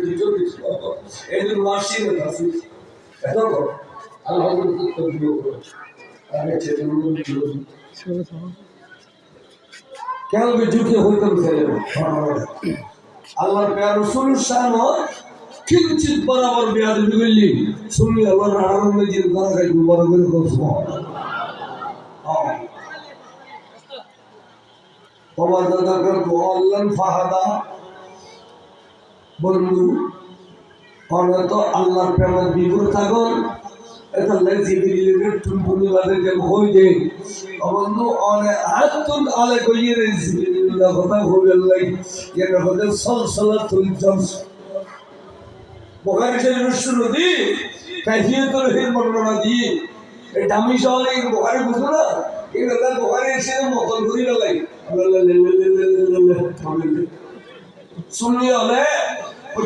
দিতে এদের মাসি আছে এত আল্লাহ তো দিও আরে চেতনা দিও কেন বিদ্যুৎ হইতে আল্লাহর প্যার রাসূল শানো কিঞ্চিত বরাবর বিয়াদবি করলি শুনলি আল্লাহ রাহার মজিদ করা খাই বড় করে কসম বাবা দাদা কর আল্লাহ ফাহাদা বন্ধু আমরা তো আল্লাহর প্রেমের বিপরীত থাকুন এটা জিবরিলের টুনটুনি বাদে যে হই দে বন্ধু অনেক হাতুন আলে কইয়ে রে জিবরিল্লাহ কথা হইল লাগি এর হতে সালসালাতুল জামস বুখারী শরীফের শুরুতে কাইফিয়াতুল হিল বর্ণনা দিয়ে এই দামি শহরে বুখারী বুঝো না এই কথা বুখারী এসে মতন করি লাগে শুনলি হলে